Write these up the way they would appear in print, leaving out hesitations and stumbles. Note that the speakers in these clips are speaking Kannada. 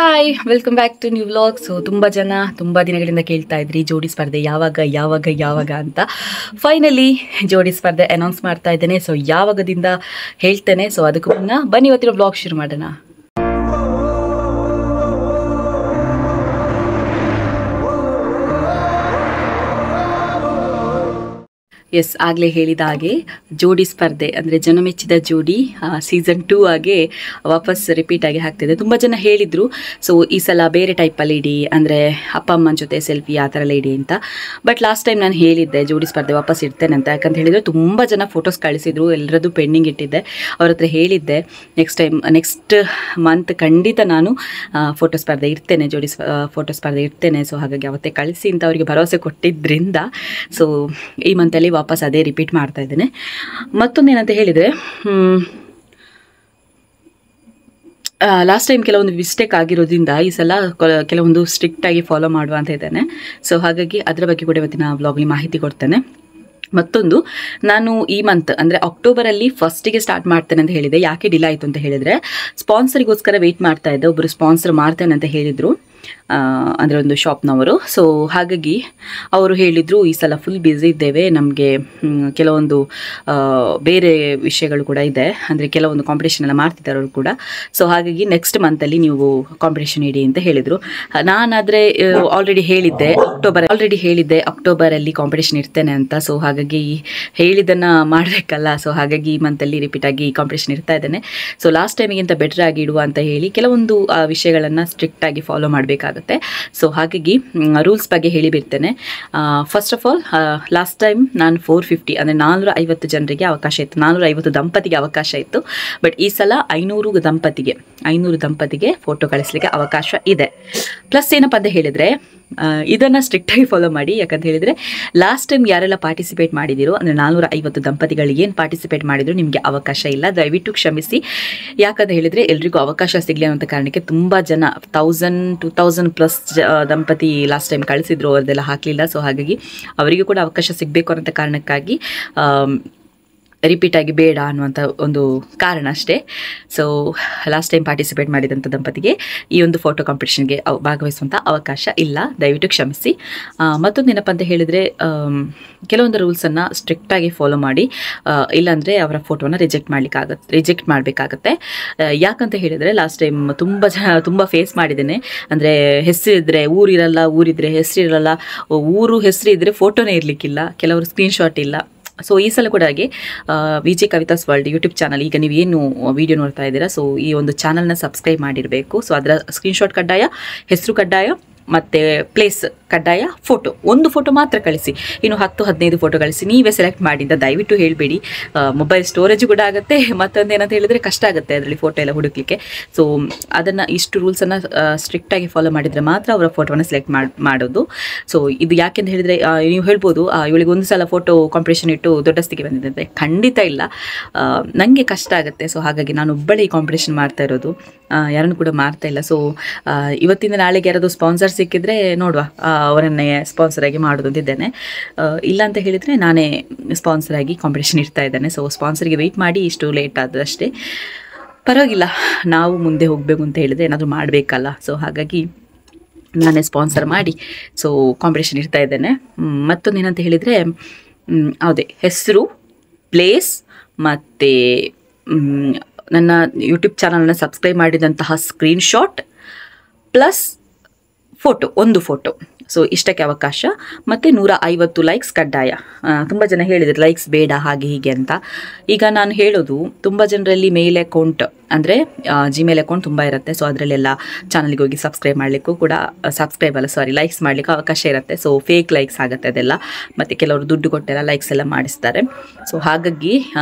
Hi welcome back to new vlog. So ತುಂಬ ಜನ ತುಂಬ ದಿನಗಳಿಂದ ಕೇಳ್ತಾ ಇದ್ರಿ ಜೋಡಿ ಸ್ಪರ್ಧೆ ಯಾವಾಗ ಅಂತ. ಫೈನಲಿ ಜೋಡಿ ಸ್ಪರ್ಧೆ ಅನೌನ್ಸ್ ಮಾಡ್ತಾ ಇದ್ದೇನೆ. ಸೊ ಯಾವಾಗದಿಂದ ಹೇಳ್ತೇನೆ. ಸೊ ಅದಕ್ಕೂ ಮುನ್ನ ಬನ್ನಿ ಇವತ್ತಿನ ವ್ಲಾಗ್ ಶುರು ಮಾಡೋಣ. ಎಸ್, ಆಗಲೇ ಹೇಳಿದ ಹಾಗೆ ಜೋಡಿ ಸ್ಪರ್ಧೆ ಅಂದರೆ ಜನಮೆಚ್ಚಿದ ಜೋಡಿ ಸೀಸನ್ 2 ಆಗಿ ವಾಪಸ್ ರಿಪೀಟ್ ಆಗಿ ಆಗ್ತಿದೆ. ತುಂಬ ಜನ ಹೇಳಿದರು ಸೊ ಈ ಸಲ ಬೇರೆ ಟೈಪಲ್ಲಿ ಇಡಿ, ಅಂದರೆ ಅಪ್ಪ ಅಮ್ಮನ ಜೊತೆ ಸೆಲ್ಫಿ ಆ ಥರ ಎಲ್ಲ ಇಡಿ ಅಂತ. ಬಟ್ ಲಾಸ್ಟ್ ಟೈಮ್ ನಾನು ಹೇಳಿದ್ದೆ ಜೋಡಿ ಸ್ಪರ್ಧೆ ವಾಪಸ್ ಇಡ್ತೇನೆ ಅಂತ. ಯಾಕಂತ ಹೇಳಿದರೆ ತುಂಬ ಜನ ಫೋಟೋಸ್ ಕಳಿಸಿದ್ರು, ಎಲ್ಲರದ್ದು ಪೆಂಡಿಂಗ್ ಇಟ್ಟಿದ್ದೆ. ಅವ್ರ ಹತ್ರ ಹೇಳಿದ್ದೆ ನೆಕ್ಸ್ಟ್ ಮಂತ್ ಖಂಡಿತ ನಾನು ಫೋಟೋ ಸ್ಪರ್ಧೆ ಇಡ್ತೇನೆ, ಜೋಡಿ ಫೋಟೋ ಸ್ಪರ್ಧೆ ಇಡ್ತೇನೆ. ಸೊ ಹಾಗಾಗಿ ಅವತ್ತೇ ಕಳಿಸಿ ಅಂತ ಅವರಿಗೆ ಭರವಸೆ ಕೊಟ್ಟಿದ್ದರಿಂದ ಸೊ ಈ ಮಂತಲ್ಲಿ ವಾಪಸ್ ಅದೇ ರಿಪೀಟ್ ಮಾಡ್ತಾ ಇದ್ದೇನೆ. ಮತ್ತೊಂದೇನಂತ ಹೇಳಿದರೆ, ಲಾಸ್ಟ್ ಟೈಮ್ ಕೆಲವೊಂದು ಮಿಸ್ಟೇಕ್ ಆಗಿರೋದ್ರಿಂದ ಈ ಸಲ ಕೆಲವೊಂದು ಸ್ಟ್ರಿಕ್ಟಾಗಿ ಫಾಲೋ ಮಾಡುವ ಅಂತ ಇದ್ದೇನೆ. ಸೊ ಹಾಗಾಗಿ ಅದರ ಬಗ್ಗೆ ಕೂಡ ಇವತ್ತಿನ ವ್ಲಾಗ್ಲಿ ಮಾಹಿತಿ ಕೊಡ್ತೇನೆ. ಮತ್ತೊಂದು, ನಾನು ಈ ಮಂತ್ ಅಂದರೆ ಅಕ್ಟೋಬರಲ್ಲಿ ಫಸ್ಟಿಗೆ ಸ್ಟಾರ್ಟ್ ಮಾಡ್ತೇನೆ ಅಂತ ಹೇಳಿದೆ. ಯಾಕೆ ಡಿಲೇ ಆಯಿತು ಅಂತ ಹೇಳಿದರೆ, ಸ್ಪಾನ್ಸರಿಗೋಸ್ಕರ ವೆಯ್ಟ್ ಮಾಡ್ತಾ ಇದ್ದೆ. ಒಬ್ಬರು ಸ್ಪಾನ್ಸರ್ ಮಾಡ್ತೇನೆ ಅಂತ ಹೇಳಿದರು, ಅಂದರೆ ಒಂದು ಶಾಪ್ನವರು. ಸೊ ಹಾಗಾಗಿ ಅವರು ಹೇಳಿದರು ಈ ಸಲ ಫುಲ್ ಬ್ಯುಸಿ ಇದ್ದೇವೆ, ನಮಗೆ ಕೆಲವೊಂದು ಬೇರೆ ವಿಷಯಗಳು ಕೂಡ ಇದೆ, ಅಂದರೆ ಕೆಲವೊಂದು ಕಾಂಪಿಟೇಷನ್ ಎಲ್ಲ ಮಾಡ್ತಿದ್ದಾರೆ ಅವರು ಕೂಡ. ಸೊ ಹಾಗಾಗಿ ನೆಕ್ಸ್ಟ್ ಮಂತಲ್ಲಿ ನೀವು ಕಾಂಪಿಟೇಷನ್ ಇಡಿ ಅಂತ ಹೇಳಿದರು. ನಾನಾದರೆ ಆಲ್ರೆಡಿ ಹೇಳಿದ್ದೆ ಅಕ್ಟೋಬರಲ್ಲಿ ಕಾಂಪಿಟೇಷನ್ ಇರ್ತೇನೆ ಅಂತ. ಸೊ ಹಾಗಾಗಿ ಹೇಳಿದ್ದನ್ನು ಮಾಡಬೇಕಲ್ಲ. ಸೊ ಹಾಗಾಗಿ ಈ ಮಂತಲ್ಲಿ ರಿಪೀಟ್ ಆಗಿ ಕಾಂಪಿಟೇಷನ್ ಇರ್ತಾ ಇದ್ದೇನೆ. ಸೊ ಲಾಸ್ಟ್ ಟೈಮಿಗಿಂತ ಬೆಟರ್ ಆಗಿ ಇಡುವ ಅಂತ ಹೇಳಿ ಕೆಲವೊಂದು ವಿಷಯಗಳನ್ನು ಸ್ಟ್ರಿಕ್ಟಾಗಿ ಫಾಲೋ ಮಾಡಬೇಕಾಗುತ್ತೆ. ಸೊ ಹಾಗಾಗಿ ರೂಲ್ಸ್ ಬಗ್ಗೆ ಹೇಳಿಬಿಡ್ತೇನೆ. First of all, last time ನಾನು 450 ಅಂದರೆ 450 ಜನರಿಗೆ ಅವಕಾಶ ಇತ್ತು, 450 ದಂಪತಿಗೆ ಅವಕಾಶ ಇತ್ತು. ಬಟ್ ಈ ಸಲ 500 ದಂಪತಿಗೆ ಫೋಟೋ ಕಳಿಸ್ಲಿಕ್ಕೆ ಅವಕಾಶ ಇದೆ. ಪ್ಲಸ್ ಏನಪ್ಪ ಅಂತ ಹೇಳಿದರೆ, ಇದನ್ನು ಸ್ಟ್ರಿಕ್ಟಾಗಿ ಫಾಲೋ ಮಾಡಿ. ಯಾಕಂತ ಹೇಳಿದರೆ ಲಾಸ್ಟ್ ಟೈಮ್ ಯಾರೆಲ್ಲ ಪಾರ್ಟಿಸಿಪೇಟ್ ಮಾಡಿದಿರೋ, ಅಂದರೆ 450 ದಂಪತಿಗಳಿಗೆ ಏನು ಪಾರ್ಟಿಸಿಪೇಟ್ ಮಾಡಿದ್ರು ನಿಮಗೆ ಅವಕಾಶ ಇಲ್ಲ, ದಯವಿಟ್ಟು ಕ್ಷಮಿಸಿ. ಯಾಕಂತ ಹೇಳಿದರೆ ಎಲ್ರಿಗೂ ಅವಕಾಶ ಸಿಗಲಿ ಅನ್ನೋ ಕಾರಣಕ್ಕೆ ತುಂಬ ಜನ 1000-2000+ ದಂಪತಿ ಲಾಸ್ಟ್ ಟೈಮ್ ಕಳಿಸಿದ್ರು, ಅವ್ರದ್ದೆಲ್ಲ ಹಾಕಲಿಲ್ಲ. ಸೊ ಹಾಗಾಗಿ ಅವರಿಗೂ ಕೂಡ ಅವಕಾಶ ಸಿಗಬೇಕು ಅನ್ನೋ ಕಾರಣಕ್ಕಾಗಿ ರಿಪೀಟ್ ಆಗಿ ಬೇಡ ಅನ್ನುವಂಥ ಒಂದು ಕಾರಣ ಅಷ್ಟೇ. ಸೊ ಲಾಸ್ಟ್ ಟೈಮ್ ಪಾರ್ಟಿಸಿಪೇಟ್ ಮಾಡಿದಂಥ ದಂಪತಿಗೆ ಈ ಒಂದು ಫೋಟೋ ಕಾಂಪಿಟೇಷನ್ಗೆ ಭಾಗವಹಿಸುವಂಥ ಅವಕಾಶ ಇಲ್ಲ, ದಯವಿಟ್ಟು ಕ್ಷಮಿಸಿ. ಮತ್ತೊಂದು ಏನಪ್ಪ ಅಂತ ಹೇಳಿದರೆ, ಕೆಲವೊಂದು ರೂಲ್ಸನ್ನು ಸ್ಟ್ರಿಕ್ಟಾಗಿ ಫಾಲೋ ಮಾಡಿ, ಇಲ್ಲಾಂದರೆ ಅವರ ಫೋಟೋನ ರಿಜೆಕ್ಟ್ ಮಾಡಬೇಕಾಗತ್ತೆ. ಯಾಕಂತ ಹೇಳಿದರೆ ಲಾಸ್ಟ್ ಟೈಮ್ ತುಂಬ ಫೇಸ್ ಮಾಡಿದ್ದೇನೆ. ಅಂದರೆ ಹೆಸರಿದ್ದರೆ ಊರಿರಲ್ಲ, ಊರಿದ್ರೆ ಹೆಸರಿರಲ್ಲ, ಊರು ಹೆಸರಿದ್ದರೆ ಫೋಟೋನೇ ಇರಲಿಕ್ಕಿಲ್ಲ, ಕೆಲವರು ಸ್ಕ್ರೀನ್ಶಾಟ್ ಇಲ್ಲ. ಸೊ ಈ ಸಲ ಕೂಡ ಹಾಗೆ Viji Kavitha's world YouTube channel, ಈಗ ನೀವು ಏನು ವಿಡಿಯೋ ನೋಡ್ತಾ ಇದ್ದೀರಾ, ಸೊ ಈ ಒಂದು ಚಾನಲ್ನ ಸಬ್ಸ್ಕ್ರೈಬ್ ಮಾಡಿರಬೇಕು. ಸೊ ಅದರ ಸ್ಕ್ರೀನ್ಶಾಟ್ ಕಡ್ಡಾಯ, ಹೆಸರು ಕಡ್ಡಾಯ, ಮತ್ತು ಪ್ಲೇಸ್ ಕಡ್ಡಾಯ, ಒಂದು ಫೋಟೋ ಮಾತ್ರ ಕಳಿಸಿ. ಇನ್ನು 10-15 ಫೋಟೋ ಕಳಿಸಿ, ನೀವೇ ಸೆಲೆಕ್ಟ್ ಮಾಡಿ ಅಂತ ದಯವಿಟ್ಟು ಹೇಳಬೇಡಿ. ಮೊಬೈಲ್ ಸ್ಟೋರೇಜ್ ಕೂಡ ಆಗುತ್ತೆ, ಮತ್ತೊಂದು ಏನಂತ ಹೇಳಿದರೆ ಕಷ್ಟ ಆಗುತ್ತೆ ಅದರಲ್ಲಿ ಫೋಟೋ ಎಲ್ಲ ಹುಡುಕ್ಲಿಕ್ಕೆ. ಸೊ ಅದನ್ನು ಇಷ್ಟು ರೂಲ್ಸನ್ನು ಸ್ಟ್ರಿಕ್ಟಾಗಿ ಫಾಲೋ ಮಾಡಿದರೆ ಮಾತ್ರ ಅವರ ಫೋಟೋನ ಸೆಲೆಕ್ಟ್ ಮಾಡೋದು. ಸೊ ಇದು ಯಾಕೆಂತ ಹೇಳಿದರೆ, ನೀವು ಹೇಳ್ಬೋದು ಇವಳಿಗೆ ಒಂದು ಸಲ ಫೋಟೋ ಕಾಂಪಿಟೇಷನ್ ಇಟ್ಟು ದೊಡ್ಡಸ್ತಿಗೆ ಬಂದಿದೆ. ಖಂಡಿತ ಇಲ್ಲ, ನನಗೆ ಕಷ್ಟ ಆಗುತ್ತೆ. ಸೊ ಹಾಗಾಗಿ ನಾನು ಒಬ್ಬಳೇ ಈ ಕಾಂಪಿಟೇಷನ್ ಮಾಡ್ತಾ ಇರೋದು, ಯಾರನ್ನು ಕೂಡ ಮಾಡ್ತಾ ಇಲ್ಲ. ಸೊ ಇವತ್ತಿಂದ ನಾಳೆಗೆ ಯಾರಾದರೂ ಸ್ಪಾನ್ಸರ್ ಸಿಕ್ಕಿದ್ರೆ ನೋಡುವ, ಅವರನ್ನೇ ಸ್ಪಾನ್ಸರ್ ಆಗಿ ಮಾಡೋದು ಅಂತಿದ್ದೇನೆ. ಇಲ್ಲ ಅಂತ ಹೇಳಿದರೆ ನಾನೇ ಸ್ಪಾನ್ಸರ್ ಆಗಿ ಕಾಂಪಿಟೇಷನ್ ಇಡ್ತಾ ಇದ್ದೇನೆ. ಸೊ ಸ್ಪಾನ್ಸರ್ಗೆ ವೆಯ್ಟ್ ಮಾಡಿ, ಇಷ್ಟು ಲೇಟ್ ಆದದ್ದು ಅಷ್ಟೇ, ಪರವಾಗಿಲ್ಲ. ನಾವು ಮುಂದೆ ಹೋಗಬೇಕು ಅಂತ ಹೇಳಿದರೆ ಏನಾದರೂ ಮಾಡಬೇಕಲ್ಲ. ಸೊ ಹಾಗಾಗಿ ನಾನೇ ಸ್ಪಾನ್ಸರ್ ಮಾಡಿ ಸೊ ಕಾಂಪಿಟೇಷನ್ ಇಡ್ತಾ ಇದ್ದೇನೆ. ಮತ್ತೊಂದು ಏನಂತ ಹೇಳಿದರೆ, ಅದೇ ಹೆಸರು, ಪ್ಲೇಸ್ ಮತ್ತು ನನ್ನ ಯೂಟ್ಯೂಬ್ ಚಾನಲನ್ನು ಸಬ್ಸ್ಕ್ರೈಬ್ ಮಾಡಿದಂತಹ ಸ್ಕ್ರೀನ್ಶಾಟ್ ಪ್ಲಸ್ ಒಂದು ಫೋಟೋ. ಸೊ ಇಷ್ಟಕ್ಕೆ ಅವಕಾಶ. ಮತ್ತು 150 ಲೈಕ್ಸ್ ಕಡ್ಡಾಯ. ತುಂಬ ಜನ ಹೇಳಿದ್ರು ಲೈಕ್ಸ್ ಬೇಡ ಹಾಗೆ ಹೀಗೆ ಅಂತ. ಈಗ ನಾನು ಹೇಳೋದು, ತುಂಬ ಜನರಲ್ಲಿ ಮೇಲ್ ಅಕೌಂಟ್ ಅಂದರೆ ಜಿಮೇಲ್ ಅಕೌಂಟ್ ತುಂಬ ಇರುತ್ತೆ. ಸೊ ಅದರಲ್ಲೆಲ್ಲ ಚಾನಲ್ಗೆ ಹೋಗಿ ಲೈಕ್ಸ್ ಮಾಡಲಿಕ್ಕೆ ಅವಕಾಶ ಇರುತ್ತೆ. ಸೊ ಫೇಕ್ ಲೈಕ್ಸ್ ಆಗುತ್ತೆ ಅದೆಲ್ಲ, ಮತ್ತು ಕೆಲವರು ದುಡ್ಡು ಕೊಟ್ಟೆಲ್ಲ ಲೈಕ್ಸ್ ಎಲ್ಲ ಮಾಡಿಸ್ತಾರೆ. ಸೊ ಹಾಗಾಗಿ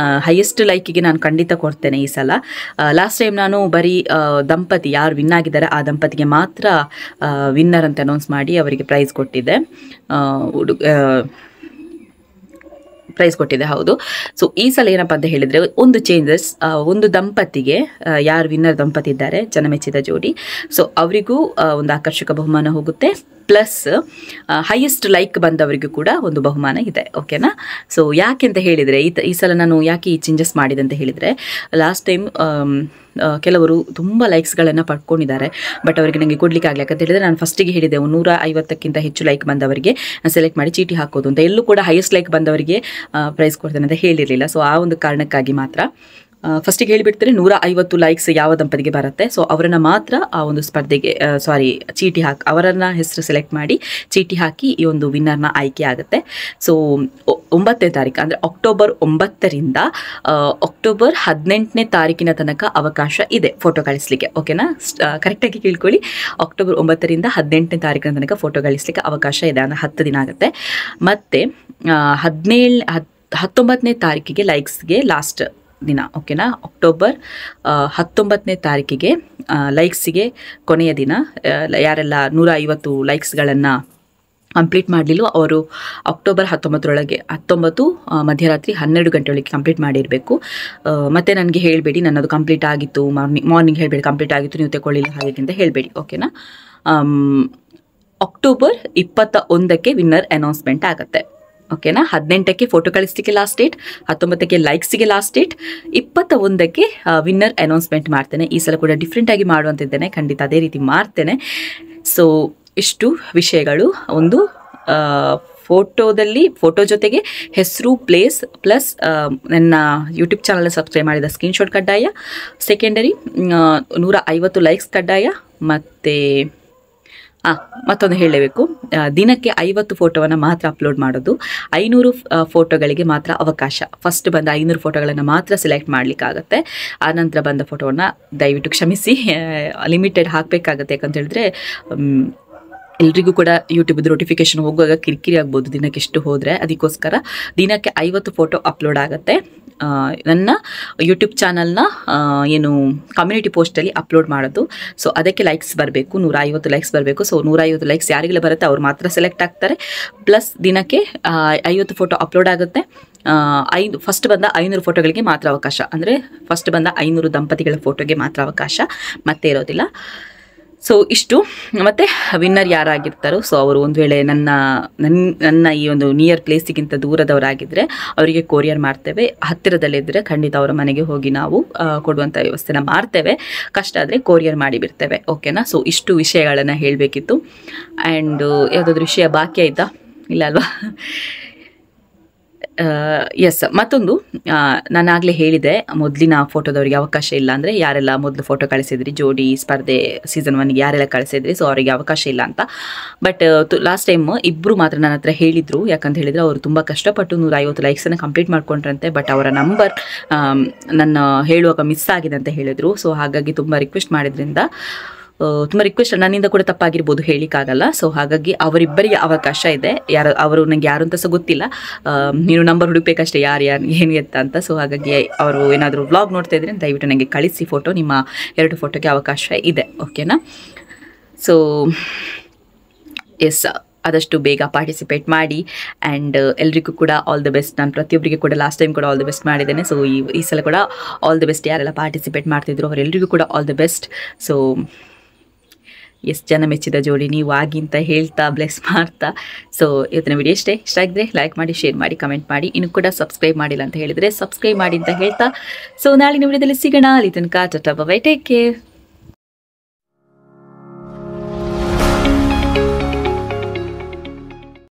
ಹೈಯೆಸ್ಟ್ ಲೈಕಿಗೆ ನಾನು ಖಂಡಿತ ಕೊಡ್ತೇನೆ ಈ ಸಲ. ಲಾಸ್ಟ್ ಟೈಮ್ ನಾನು ಬರೀ ದಂಪತಿ ಯಾರು ವಿನ್ ಆಗಿದ್ದಾರೆ ಆ ದಂಪತಿಗೆ ಮಾತ್ರ ವಿನ್ನರ್ ಅಂತ ಅನೌನ್ಸ್ ಮಾಡಿ ಅವರಿಗೆ ಪ್ರೈಸ್ ಕೊಟ್ಟಿದೆ, ಹೌದು. ಸೊ ಈ ಸಲ ಏನಪ್ಪ ಅಂತ ಹೇಳಿದರೆ, ಒಂದು ಚೇಂಜಸ್, ಒಂದು ದಂಪತಿಗೆ ಯಾರು ವಿನ್ನರ್ ದಂಪತಿ ಇದ್ದಾರೆ ಜನಮೆಚ್ಚಿದ ಜೋಡಿ, ಸೊ ಅವರಿಗೂ ಒಂದು ಆಕರ್ಷಕ ಬಹುಮಾನ ಹೋಗುತ್ತೆ. ಪ್ಲಸ್ ಹೈಯೆಸ್ಟ್ ಲೈಕ್ ಬಂದವರಿಗೂ ಕೂಡ ಒಂದು ಬಹುಮಾನ ಇದೆ. ಓಕೆನಾ? ಸೊ ಯಾಕೆ ಅಂತ ಹೇಳಿದರೆ ಈ ಸಲ ನಾನು ಯಾಕೆ ಈ ಚೇಂಜಸ್ ಮಾಡಿದೆ ಅಂತ ಹೇಳಿದರೆ, ಲಾಸ್ಟ್ ಟೈಮ್ ಕೆಲವರು ತುಂಬ ಲೈಕ್ಸ್ಗಳನ್ನು ಪಡ್ಕೊಂಡಿದ್ದಾರೆ, ಬಟ್ ಅವರಿಗೆ ನನಗೆ ಕೊಡಲಿಕ್ಕೆ ಆಗಲಿ. ಯಾಕಂತ ಹೇಳಿದರೆ ನಾನು ಫಸ್ಟಿಗೆ ಹೇಳಿದೆ 150ಕ್ಕಿಂತ ಹೆಚ್ಚು ಲೈಕ್ ಬಂದವರಿಗೆ ಸೆಲೆಕ್ಟ್ ಮಾಡಿ ಚೀಟಿ ಹಾಕೋದು ಅಂತ. ಎಲ್ಲೂ ಕೂಡ ಹೈಯೆಸ್ಟ್ ಲೈಕ್ ಬಂದವರಿಗೆ ಪ್ರೈಸ್ ಕೊಡ್ತೇನೆ ಅಂತ ಹೇಳಿರಲಿಲ್ಲ. ಸೊ ಆ ಒಂದು ಕಾರಣಕ್ಕಾಗಿ ಮಾತ್ರ ಫಸ್ಟಿಗೆ ಹೇಳಿಬಿಡ್ತಾರೆ 150 ಲೈಕ್ಸ್ ಯಾವ ದಂಪತಿಗೆ ಬರುತ್ತೆ, ಸೊ ಅವರನ್ನು ಮಾತ್ರ ಆ ಒಂದು ಸ್ಪರ್ಧೆಗೆ ಚೀಟಿ ಹಾಕಿ ಅವರನ್ನು ಹೆಸರು ಸೆಲೆಕ್ಟ್ ಮಾಡಿ ಚೀಟಿ ಹಾಕಿ ಈ ಒಂದು ವಿನ್ನರ್ನ ಆಯ್ಕೆ ಆಗುತ್ತೆ. ಸೊ 9ನೇ ತಾರೀಕು ಅಂದರೆ ಅಕ್ಟೋಬರ್ 9ರಿಂದ ಅಕ್ಟೋಬರ್ 18ನೇ ತಾರೀಕಿನ ತನಕ ಅವಕಾಶ ಇದೆ ಫೋಟೋ ಕಳಿಸ್ಲಿಕ್ಕೆ. ಓಕೆನಾ? ಕರೆಕ್ಟಾಗಿ ಕೇಳ್ಕೊಳ್ಳಿ. ಅಕ್ಟೋಬರ್ 9ರಿಂದ 18ನೇ ತಾರೀಕಿನ ತನಕ ಫೋಟೋ ಕಳಿಸ್ಲಿಕ್ಕೆ ಅವಕಾಶ ಇದೆ, ಅಂದರೆ 10 ದಿನ ಆಗುತ್ತೆ. ಮತ್ತು 19ನೇ ತಾರೀಕಿಗೆ ಲೈಕ್ಸ್ಗೆ ಲಾಸ್ಟ್ ದಿನ. ಓಕೆನಾ? ಅಕ್ಟೋಬರ್ 19ನೇ ತಾರೀಕಿಗೆ ಲೈಕ್ಸಿಗೆ ಕೊನೆಯ ದಿನ. ಯಾರೆಲ್ಲ 150 ಲೈಕ್ಸ್ಗಳನ್ನು ಕಂಪ್ಲೀಟ್ ಮಾಡಲಿಲ್ಲ ಅವರು ಅಕ್ಟೋಬರ್ 19 ಮಧ್ಯರಾತ್ರಿ 12 ಗಂಟೆಯೊಳಗೆ ಕಂಪ್ಲೀಟ್ ಮಾಡಿರಬೇಕು. ಮತ್ತು ನನಗೆ ಹೇಳಬೇಡಿ ನನ್ನದು ಕಂಪ್ಲೀಟ್ ಆಗಿತ್ತು, ಮಾರ್ನಿಂಗ್ ಹೇಳಬೇಡಿ ಕಂಪ್ಲೀಟ್ ಆಗಿತ್ತು ನೀವು ತಗೊಳ್ಳಿಲ್ಲ ಹಾಗೆ ಅಂತ ಹೇಳಬೇಡಿ. ಓಕೆನಾ? ಅಕ್ಟೋಬರ್ 21ಕ್ಕೆ ವಿನ್ನರ್ ಅನೌನ್ಸ್ಮೆಂಟ್ ಆಗುತ್ತೆ. ಓಕೆನಾ? 18ಕ್ಕೆ ಫೋಟೋ ಕಳಿಸ್ಲಿಕ್ಕೆ ಲಾಸ್ಟ್ ಡೇಟ್, 19ಕ್ಕೆ ಲೈಕ್ಸಿಗೆ ಲಾಸ್ಟ್ ಡೇಟ್, 21ಕ್ಕೆ ವಿನ್ನರ್ ಅನೌನ್ಸ್ಮೆಂಟ್ ಮಾಡ್ತೇನೆ. ಈ ಸಲ ಕೂಡ ಡಿಫ್ರೆಂಟಾಗಿ ಮಾಡುವಂತಿದ್ದೇನೆ, ಖಂಡಿತ ಅದೇ ರೀತಿ ಮಾಡ್ತೇನೆ. ಸೊ ಇಷ್ಟು ವಿಷಯಗಳು. ಒಂದು ಫೋಟೋ ಜೊತೆಗೆ ಹೆಸರು, ಪ್ಲೇಸ್ ಪ್ಲಸ್ ನನ್ನ ಯೂಟ್ಯೂಬ್ ಚಾನಲ್ನ ಸಬ್ಸ್ಕ್ರೈಬ್ ಮಾಡಿದ ಸ್ಕ್ರೀನ್ಶಾಟ್ ಕಡ್ಡಾಯ. ಸೆಕೆಂಡರಿ 150 ಲೈಕ್ಸ್ ಕಡ್ಡಾಯ. ಮತ್ತು ಮತ್ತೊಂದು ಹೇಳಲೇಬೇಕು, ದಿನಕ್ಕೆ 50 ಫೋಟೋವನ್ನು ಮಾತ್ರ ಅಪ್ಲೋಡ್ ಮಾಡೋದು. 500 ಫೋಟೋಗಳಿಗೆ ಮಾತ್ರ ಅವಕಾಶ. ಫಸ್ಟ್ ಬಂದ 500 ಫೋಟೋಗಳನ್ನು ಮಾತ್ರ ಸೆಲೆಕ್ಟ್ ಮಾಡಲಿಕ್ಕಾಗತ್ತೆ. ಆನಂತರ ಬಂದ ಫೋಟೋವನ್ನು ದಯವಿಟ್ಟು ಕ್ಷಮಿಸಿ, ಲಿಮಿಟೆಡ್ ಹಾಕಬೇಕಾಗತ್ತೆ. ಯಾಕಂತ ಹೇಳಿದ್ರೆ ಎಲ್ರಿಗೂ ಕೂಡ ಯೂಟ್ಯೂಬ್ದು ನೋಟಿಫಿಕೇಶನ್ ಹೋಗುವಾಗ ಕಿರಿಕಿರಿ ಆಗ್ಬೋದು ದಿನಕ್ಕೆ ಎಷ್ಟು ಹೋದರೆ. ಅದಕ್ಕೋಸ್ಕರ ದಿನಕ್ಕೆ 50 ಫೋಟೋ ಅಪ್ಲೋಡ್ ಆಗುತ್ತೆ. ನನ್ನ ಯೂಟ್ಯೂಬ್ ಚಾನಲ್ನ ಏನು ಕಮ್ಯುನಿಟಿ ಪೋಸ್ಟಲ್ಲಿ ಅಪ್ಲೋಡ್ ಮಾಡೋದು. ಸೊ ಅದಕ್ಕೆ ಲೈಕ್ಸ್ ಬರಬೇಕು, 150 ಲೈಕ್ಸ್ ಬರಬೇಕು. ಸೊ 150 ಲೈಕ್ಸ್ ಯಾರಿಗೆಲ್ಲ ಬರುತ್ತೆ ಅವ್ರು ಮಾತ್ರ ಸೆಲೆಕ್ಟ್ ಆಗ್ತಾರೆ. ಪ್ಲಸ್ ದಿನಕ್ಕೆ 50 ಫೋಟೋ ಅಪ್ಲೋಡ್ ಆಗುತ್ತೆ. ಫಸ್ಟ್ ಬಂದ 500 ಫೋಟೋಗಳಿಗೆ ಮಾತ್ರ ಅವಕಾಶ, ಅಂದರೆ ಫಸ್ಟ್ ಬಂದ 500 ದಂಪತಿಗಳ ಫೋಟೋಗೆ ಮಾತ್ರ ಅವಕಾಶ, ಮತ್ತೆ ಇರೋದಿಲ್ಲ. ಸೊ ಇಷ್ಟು. ಮತ್ತು ವಿನ್ನರ್ ಯಾರಾಗಿರ್ತಾರೋ ಸೊ ಅವರು ಒಂದು ವೇಳೆ ನನ್ನ ಈ ಒಂದು ನಿಯರ್ ಪ್ಲೇಸಿಗಿಂತ ದೂರದವರಾಗಿದ್ದರೆ ಅವರಿಗೆ ಕೊರಿಯರ್ ಮಾಡ್ತೇವೆ. ಹತ್ತಿರದಲ್ಲಿದ್ದರೆ ಖಂಡಿತ ಅವರ ಮನೆಗೆ ಹೋಗಿ ನಾವು ಕೊಡುವಂಥ ವ್ಯವಸ್ಥೆನ ಮಾಡ್ತೇವೆ. ಕಷ್ಟ ಆದರೆ ಕೊರಿಯರ್ ಮಾಡಿ ಬಿಡ್ತೇವೆ. ಓಕೆನಾ? ಸೊ ಇಷ್ಟು ವಿಷಯಗಳನ್ನು ಹೇಳಬೇಕಿತ್ತು. ಆ್ಯಂಡ್ ಯಾವುದಾದ್ರೂ ವಿಷಯ ಬಾಕಿ ಆಯಿತಾ? ಇಲ್ಲ ಅಲ್ವಾ? ಎಸ್. ಮತ್ತೊಂದು, ನಾನಾಗಲೇ ಹೇಳಿದೆ ಮೊದಲಿನ ಫೋಟೋದವರಿಗೆ ಅವಕಾಶ ಇಲ್ಲ, ಅಂದರೆ ಯಾರೆಲ್ಲ ಮೊದಲು ಫೋಟೋ ಕಳಿಸಿದ್ರಿ ಜೋಡಿ ಸ್ಪರ್ಧೆ ಸೀಸನ್ 1ಗೆ ಯಾರೆಲ್ಲ ಕಳಿಸಿದ್ರಿ ಸೊ ಅವರಿಗೆ ಅವಕಾಶ ಇಲ್ಲ ಅಂತ. ಬಟ್ ಲಾಸ್ಟ್ ಟೈಮ್ ಇಬ್ಬರು ಮಾತ್ರ ನನ್ನ ಹತ್ರ ಹೇಳಿದರು. ಯಾಕಂತ ಹೇಳಿದರೆ ಅವರು ತುಂಬ ಕಷ್ಟಪಟ್ಟು 150 ಲೈಕ್ಸನ್ನು ಕಂಪ್ಲೀಟ್ ಮಾಡ್ಕೊಂಡ್ರಂತೆ. ಬಟ್ ಅವರ ನಂಬರ್ ನನ್ನ ಹೇಳುವಾಗ ಮಿಸ್ ಆಗಿದೆ ಅಂತ ಹೇಳಿದರು. ಸೊ ಹಾಗಾಗಿ ತುಂಬ ರಿಕ್ವೆಸ್ಟ್ ಮಾಡಿದ್ರಿಂದ ತುಂಬ ರಿಕ್ವೆಸ್ಟ್ ನನ್ನಿಂದ ಕೂಡ ತಪ್ಪಾಗಿರ್ಬೋದು, ಹೇಳಿಕ್ಕಾಗಲ್ಲ. ಸೊ ಹಾಗಾಗಿ ಅವರಿಬ್ಬರಿಗೆ ಅವಕಾಶ ಇದೆ. ಅವರು ನನಗೆ ಯಾರು ಅಂತ ಸಹ ಗೊತ್ತಿಲ್ಲ, ನೀನು ನಂಬರ್ ಹುಡುಕಬೇಕಷ್ಟೇ ಯಾರು ಏನು ಎತ್ತ ಅಂತ. ಸೊ ಹಾಗಾಗಿ ಅವರು ಏನಾದರೂ ವ್ಲಾಗ್ ನೋಡ್ತಾ ಇದ್ರೆ ದಯವಿಟ್ಟು ನನಗೆ ಕಳಿಸಿ ಫೋಟೋ. ನಿಮ್ಮ 2 ಫೋಟೋಗೆ ಅವಕಾಶ ಇದೆ. ಓಕೆನಾ? ಸೊ ಎಸ್, ಆದಷ್ಟು ಬೇಗ ಪಾರ್ಟಿಸಿಪೇಟ್ ಮಾಡಿ. ಆ್ಯಂಡ್ ಎಲ್ರಿಗೂ ಕೂಡ ಆಲ್ ದ ಬೆಸ್ಟ್. ನಾನು ಪ್ರತಿಯೊಬ್ಬರಿಗೆ ಕೂಡ ಲಾಸ್ಟ್ ಟೈಮ್ ಕೂಡ ಆಲ್ ದ ಬೆಸ್ಟ್ ಮಾಡಿದ್ದೇನೆ. ಸೊ ಈ ಸಲ ಕೂಡ ಆಲ್ ದ ಬೆಸ್ಟ್. ಯಾರೆಲ್ಲ ಪಾರ್ಟಿಸಿಪೇಟ್ ಮಾಡ್ತಿದ್ರು ಅವರೆಲ್ಲರಿಗೂ ಕೂಡ ಆಲ್ ದ ಬೆಸ್ಟ್. ಸೊ ಎಷ್ಟು ಜನ ಮೆಚ್ಚಿದ ಜೋಡಿ ನೀವು ಆಗಿ ಅಂತ ಹೇಳ್ತಾ ಬ್ಲೆಸ್ ಮಾಡ್ತಾ. ಸೊ ಇವತ್ತಿನ ವಿಡಿಯೋ ಇಷ್ಟ ಆಗಿದ್ರೆ ಲೈಕ್ ಮಾಡಿ, ಶೇರ್ ಮಾಡಿ, ಕಮೆಂಟ್ ಮಾಡಿ. ಇನ್ನು ಕೂಡ ಸಬ್ಸ್ಕ್ರೈಬ್ ಮಾಡಿಲ್ಲ ಅಂತ ಹೇಳಿದರೆ ಸಬ್ಸ್ಕ್ರೈಬ್ ಮಾಡಿ ಅಂತ ಹೇಳ್ತಾ ಸೊ ನಾಳಿನ ವಿಡಿಯೋದಲ್ಲಿ ಸಿಗೋಣ. ಅಲ್ಲಿ ತನಕ ಟಾಟಾ ಬೈ, ಟೇಕ್ ಕೇರ್.